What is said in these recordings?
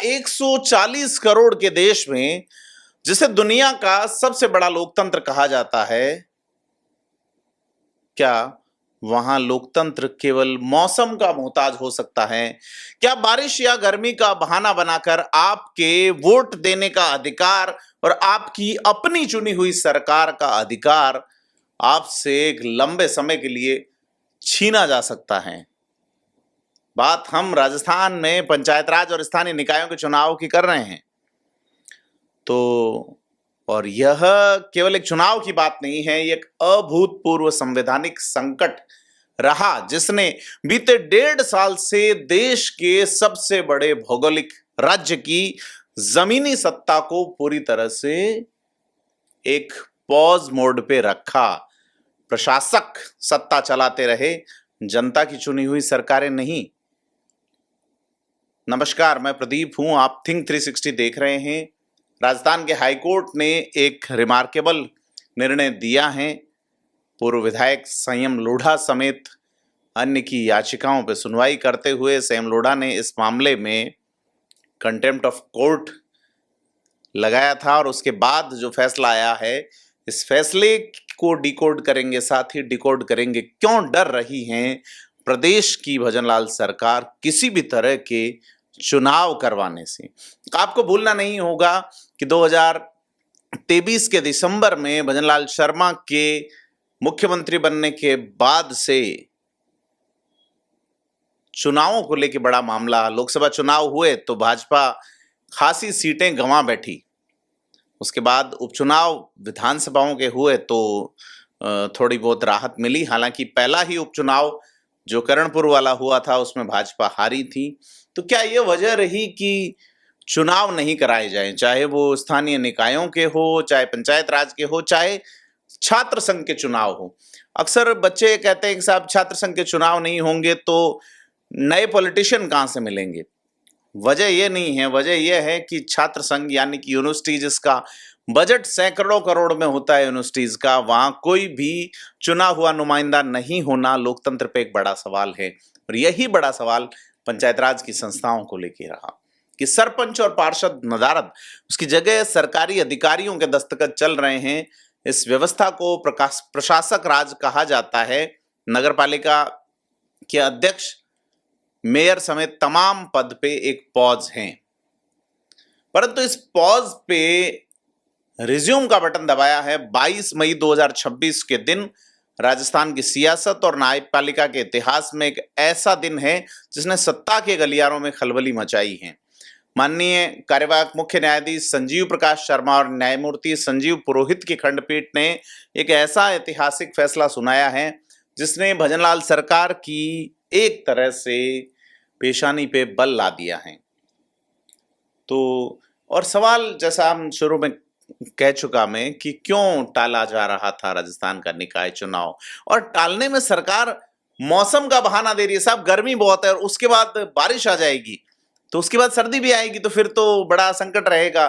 140 करोड़ के देश में, जिसे दुनिया का सबसे बड़ा लोकतंत्र कहा जाता है, क्या वहां लोकतंत्र केवल मौसम का मोहताज हो सकता है? क्या बारिश या गर्मी का बहाना बनाकर आपके वोट देने का अधिकार और आपकी अपनी चुनी हुई सरकार का अधिकार आपसे एक लंबे समय के लिए छीना जा सकता है? बात हम राजस्थान में पंचायत राज और स्थानीय निकायों के चुनाव की कर रहे हैं। तो और यह केवल एक चुनाव की बात नहीं है, ये एक अभूतपूर्व संवैधानिक संकट रहा जिसने बीते 1.5 साल से देश के सबसे बड़े भौगोलिक राज्य की जमीनी सत्ता को पूरी तरह से एक पॉज मोड पे रखा। प्रशासक सत्ता चलाते रहे, जनता की चुनी हुई सरकारें नहीं। नमस्कार, मैं प्रदीप हूं, आप थिंक 360 देख रहे हैं। राजस्थान के हाईकोर्ट ने एक रिमार्केबल निर्णय दिया है। पूर्व विधायक संयम लोढ़ा समेत अन्य की याचिकाओं पर सुनवाई करते हुए संयम लोढ़ा ने इस मामले में कंटेम्प्ट ऑफ कोर्ट लगाया था और उसके बाद जो फैसला आया है, इस फैसले को डिकोड करेंगे, साथ ही डिकोड करेंगे क्यों डर रही हैं प्रदेश की भजनलाल सरकार किसी भी तरह के चुनाव करवाने से। आपको भूलना नहीं होगा कि 2023 के दिसंबर में भजनलाल शर्मा के मुख्यमंत्री बनने के बाद से चुनावों को लेकर बड़ा मामला, लोकसभा चुनाव हुए तो भाजपा खासी सीटें गंवा बैठी। उसके बाद उपचुनाव विधानसभाओं के हुए तो थोड़ी बहुत राहत मिली। हालांकि पहला ही उपचुनाव जो करणपुर वाला हुआ था उसमें भाजपा हारी थी। तो क्या ये वजह रही कि चुनाव नहीं कराए जाएं, चाहे वो स्थानीय निकायों के हो, चाहे पंचायत राज के हो, चाहे छात्र संघ के चुनाव हो? अक्सर बच्चे कहते हैं कि साहब छात्र संघ के चुनाव नहीं होंगे तो नए पॉलिटिशियन कहां से मिलेंगे। वजह यह नहीं है, वजह यह है कि छात्र संघ यानी कि यूनिवर्सिटी जिसका बजट सैकड़ों करोड़ में होता है यूनिवर्सिटीज का, वहां कोई भी चुना हुआ नुमाइंदा नहीं होना लोकतंत्र पे एक बड़ा सवाल है। और यही बड़ा सवाल पंचायत राज की संस्थाओं को लेकर रहा कि सरपंच और पार्षद नदारद, उसकी जगह सरकारी अधिकारियों के दस्तखत चल रहे हैं। इस व्यवस्था को प्रशासक राज कहा जाता है। नगरपालिका के अध्यक्ष, मेयर समेत तमाम पद पे एक पॉज है, परंतु इस पॉज पे रिज्यूम का बटन दबाया है 22 मई 2026 के दिन। राजस्थान की सियासत और न्यायपालिका के इतिहास में एक ऐसा दिन है जिसने सत्ता के गलियारों में खलबली मचाई है। माननीय कार्यवाहक मुख्य न्यायाधीश संजीव प्रकाश शर्मा और न्यायमूर्ति संजीव पुरोहित की खंडपीठ ने एक ऐसा ऐतिहासिक फैसला सुनाया है जिसने भजनलाल सरकार की एक तरह से पेशानी पे बल ला दिया है। तो और सवाल, जैसा हम शुरू में कह चुका मैं, कि क्यों टाला जा रहा था राजस्थान का निकाय चुनाव, और टालने में सरकार मौसम का बहाना दे रही है। साहब गर्मी बहुत है और उसके बाद बारिश आ जाएगी, तो उसके बाद सर्दी भी आएगी, तो फिर तो बड़ा संकट रहेगा।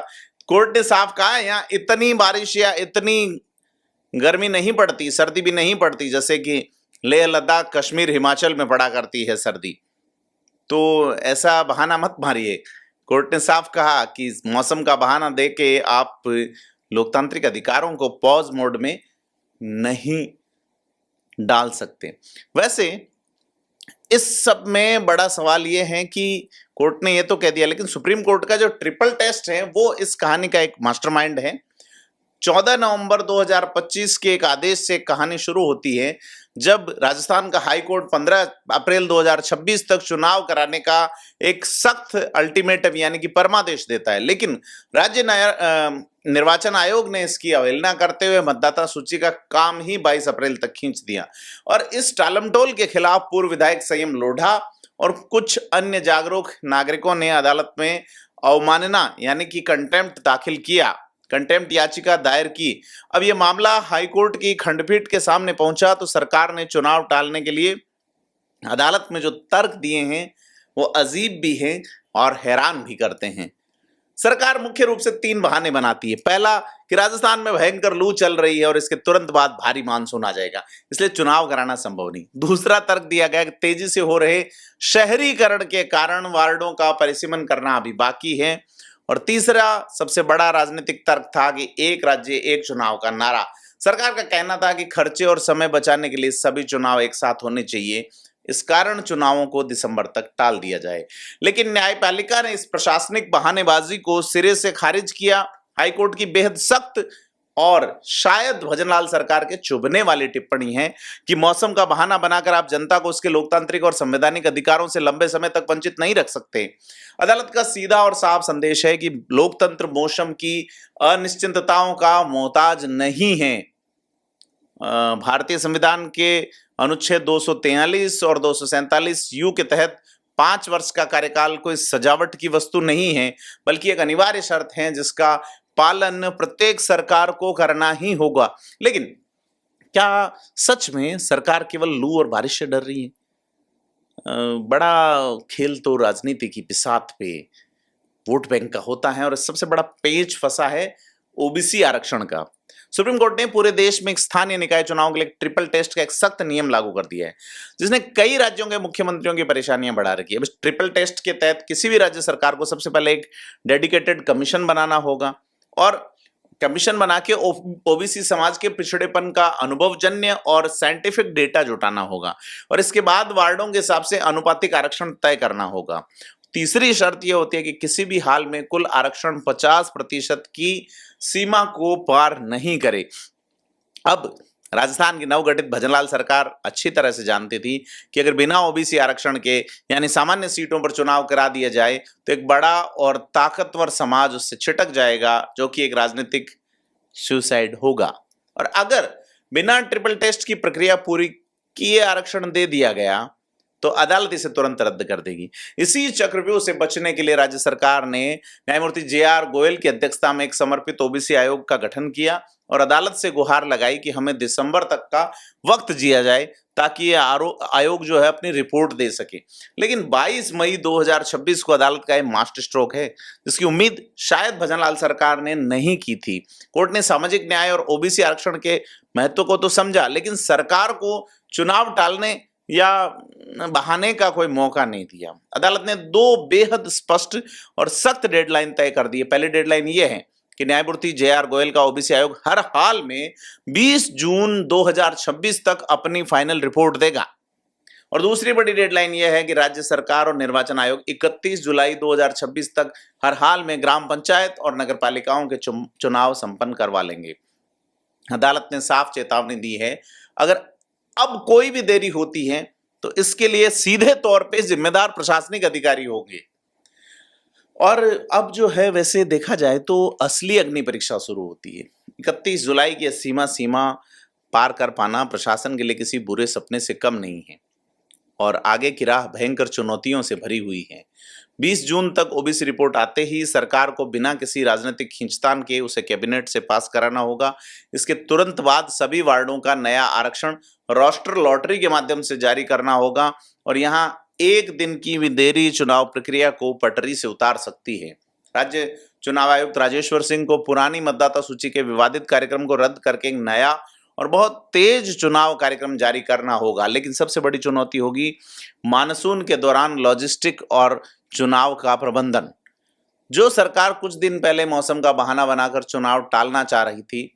कोर्ट ने साफ कहा है यहाँ इतनी बारिश या इतनी गर्मी नहीं पड़ती, सर्दी भी नहीं पड़ती जैसे कि लेह लद्दाख कश्मीर हिमाचल में पड़ा करती है सर्दी। तो ऐसा बहाना मत मारिए। कोर्ट ने साफ कहा कि मौसम का बहाना देके आप लोकतांत्रिक अधिकारों को पॉज मोड में नहीं डाल सकते। वैसे इस सब में बड़ा सवाल यह है कि कोर्ट ने यह तो कह दिया, लेकिन सुप्रीम कोर्ट का जो ट्रिपल टेस्ट है वो इस कहानी का एक मास्टरमाइंड है। 14 नवंबर 2025 के एक आदेश से कहानी शुरू होती है, जब राजस्थान का हाई कोर्ट 15 अप्रैल 2026 तक चुनाव कराने का एक सख्त अल्टीमेटम यानी कि परमादेश देता है। लेकिन राज्य निर्वाचन आयोग ने इसकी अवहेलना करते हुए मतदाता सूची का काम ही 22 अप्रैल तक खींच दिया। और इस टालमटोल के खिलाफ पूर्व विधायक संयम लोढ़ा और कुछ अन्य जागरूक नागरिकों ने अदालत में अवमानना यानी कि कंटेम्प्ट दाखिल किया, कंटेम्प्ट याचिका दायर की। अब यह मामला हाईकोर्ट की खंडपीठ के सामने पहुंचा तो सरकार ने चुनाव टालने के लिए अदालत में जो तर्क दिए हैं वो अजीब भी हैं और हैरान भी करते हैं। सरकार मुख्य रूप से 3 बहाने बनाती है। पहला कि राजस्थान में भयंकर लू चल रही है और इसके तुरंत बाद भारी मानसून आ जाएगा, इसलिए चुनाव कराना संभव नहीं। दूसरा तर्क दिया गया कि तेजी से हो रहे शहरीकरण के कारण वार्डों का परिसीमन करना अभी बाकी है। और तीसरा सबसे बड़ा राजनीतिक तर्क था कि एक राज्य एक चुनाव का नारा। सरकार का कहना था कि खर्चे और समय बचाने के लिए सभी चुनाव एक साथ होने चाहिए, इस कारण चुनावों को दिसंबर तक टाल दिया जाए। लेकिन न्यायपालिका ने इस प्रशासनिक बहानेबाजी को सिरे से खारिज किया। हाईकोर्ट की बेहद सख्त और शायद भजनलाल सरकार के चुभने वाली टिप्पणी है कि मौसम का बहाना बनाकर आप जनता को उसके लोकतांत्रिक और संवैधानिक अधिकारों से लंबे समय तक वंचित नहीं रख सकते। अदालत का सीधा और साफ संदेश है कि लोकतंत्र मौसम की अनिश्चितताओं का मोहताज नहीं है। भारतीय संविधान के अनुच्छेद 243 और 247 यू के तहत 5 वर्ष का कार्यकाल कोई सजावट की वस्तु नहीं है, बल्कि एक अनिवार्य शर्त है जिसका पालन प्रत्येक सरकार को करना ही होगा। लेकिन क्या सच में सरकार केवल लू और बारिश से डर रही है? बड़ा खेल तो राजनीति की बिसात पे वोट बैंक का होता है और सबसे बड़ा पेच फंसा है ओबीसी आरक्षण का। सुप्रीम कोर्ट ने पूरे देश में एक स्थानीय निकाय चुनाव के लिए ट्रिपल टेस्ट का एक सख्त नियम लागू कर दिया है, जिसने कई राज्यों के मुख्यमंत्रियों की परेशानियां बढ़ा रखी है। अब ट्रिपल टेस्ट के तहत किसी भी राज्य सरकार को सबसे पहले एक डेडिकेटेड कमीशन बनाना होगा और कमीशन बना के ओबीसी समाज के पिछड़ेपन का अनुभवजन्य और साइंटिफिक डेटा जुटाना होगा और इसके बाद वार्डों के हिसाब से अनुपातिक आरक्षण तय करना होगा। तीसरी शर्त यह होती है कि किसी भी हाल में कुल आरक्षण 50% की सीमा को पार नहीं करे। अब राजस्थान की नवगठित भजनलाल सरकार अच्छी तरह से जानती थी कि अगर बिना ओबीसी आरक्षण के यानी सामान्य सीटों पर चुनाव करा दिया जाए तो एक बड़ा और ताकतवर समाज उससे छिटक जाएगा, जो कि एक राजनीतिक सुसाइड होगा। और अगर बिना ट्रिपल टेस्ट की प्रक्रिया पूरी किए आरक्षण दे दिया गया तो अदालत इसे तुरंत रद्द कर देगी। इसी चक्रव्यूह से बचने के लिए राज्य सरकार ने न्यायमूर्ति जे.आर. गोयल की अध्यक्षता में एक समर्पित ओबीसी आयोग का गठन किया और अदालत से गुहार लगाई कि हमें दिसंबर तक का वक्त दिया जाए ताकि ये आयोग जो है अपनी रिपोर्ट दे सके। लेकिन 22 मई 2026 को अदालत का यह मास्टर स्ट्रोक है, जिसकी उम्मीद शायद भजनलाल सरकार ने नहीं की थी। कोर्ट ने सामाजिक न्याय और ओबीसी आरक्षण के महत्व को तो समझा, लेकिन सरकार को चुनाव टालने या बहाने का कोई मौका नहीं दिया। अदालत ने 2 बेहद स्पष्ट और सख्त डेडलाइन तय कर दी है। पहली डेडलाइन यह है कि न्यायमूर्ति जे.आर. गोयल का ओबीसी आयोग हर हाल में 20 जून 2026 तक अपनी फाइनल रिपोर्ट देगा। और दूसरी बड़ी डेडलाइन यह है कि राज्य सरकार और निर्वाचन आयोग 31 जुलाई 2026 तक हर हाल में ग्राम पंचायत और नगर पालिकाओं के चुनाव संपन्न करवा लेंगे। अदालत ने साफ चेतावनी दी है, अगर अब कोई भी देरी होती है तो इसके लिए सीधे तौर पे जिम्मेदार प्रशासनिक अधिकारी होंगे। और अब जो है वैसे देखा जाए तो असली अग्नि परीक्षा शुरू होती है। 31 जुलाई की सीमा पार कर पाना प्रशासन के लिए किसी बुरे सपने से कम नहीं है और आगे की राह भयंकर चुनौतियों से भरी हुई है। 20 जून तक ओबीसी रिपोर्ट आते ही सरकार को बिना किसी राजनीतिक खींचतान के उसे कैबिनेट से पास कराना होगा। इसके तुरंत बाद सभी वार्डों का नया आरक्षण रोस्टर लॉटरी के माध्यम से जारी करना होगा और यहाँ एक दिन की भी देरी चुनाव प्रक्रिया को पटरी से उतार सकती है। राज्य चुनाव आयुक्त राजेश्वर सिंह को पुरानी मतदाता सूची के विवादित कार्यक्रम को रद्द करके एक नया और बहुत तेज चुनाव कार्यक्रम जारी करना होगा। लेकिन सबसे बड़ी चुनौती होगी मानसून के दौरान लॉजिस्टिक और चुनाव का प्रबंधन। जो सरकार कुछ दिन पहले मौसम का बहाना बनाकर चुनाव टालना चाह रही थी,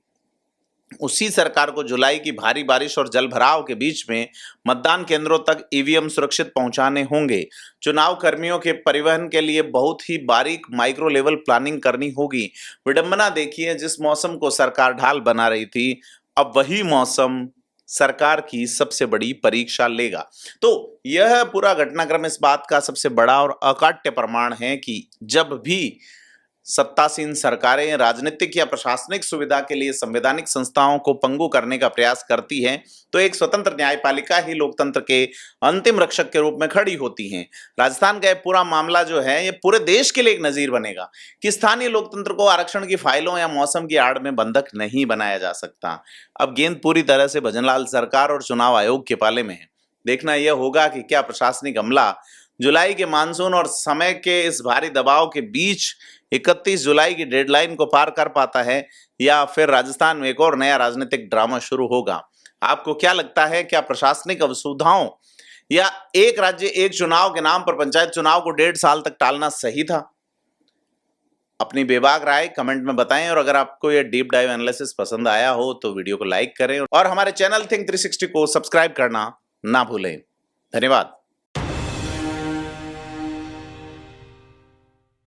उसी सरकार को जुलाई की भारी बारिश और जलभराव के बीच में मतदान केंद्रों तक ईवीएम सुरक्षित पहुंचाने होंगे। चुनाव कर्मियों के परिवहन के लिए बहुत ही बारीक माइक्रो लेवल प्लानिंग करनी होगी। विडंबना देखिए, जिस मौसम को सरकार ढाल बना रही थी, अब वही मौसम सरकार की सबसे बड़ी परीक्षा लेगा। तो यह पूरा घटनाक्रम इस बात का सबसे बड़ा और अकाट्य प्रमाण है कि जब भी सत्तासीन सरकारें राजनीतिक या प्रशासनिक सुविधा के लिए संवैधानिक संस्थाओं को पंगु करने का प्रयास करती हैं, तो एक स्वतंत्र न्यायपालिका ही लोकतंत्र के अंतिम रक्षक के रूप में खड़ी होती हैं। राजस्थान का यह पूरा मामला जो है, ये पूरे देश के लिए एक नजीर बनेगा कि स्थानीय लोकतंत्र को आरक्षण की फाइलों या मौसम की आड़ में बंधक नहीं बनाया जा सकता। अब गेंद पूरी तरह से भजनलाल सरकार और चुनाव आयोग के पाले में है। देखना यह होगा कि क्या प्रशासनिक अमला जुलाई के मानसून और समय के इस भारी दबाव के बीच 31 जुलाई की डेडलाइन को पार कर पाता है, या फिर राजस्थान में एक और नया राजनीतिक ड्रामा शुरू होगा? आपको क्या लगता है, क्या प्रशासनिक असुविधाओं या एक राज्य एक चुनाव के नाम पर पंचायत चुनाव को 1.5 साल तक टालना सही था? अपनी बेबाक राय कमेंट में बताएं, और अगर आपको यह डीप डाइव एनालिसिस पसंद आया हो तो वीडियो को लाइक करें और हमारे चैनल थिंक 360 को सब्सक्राइब करना ना भूलें। धन्यवाद।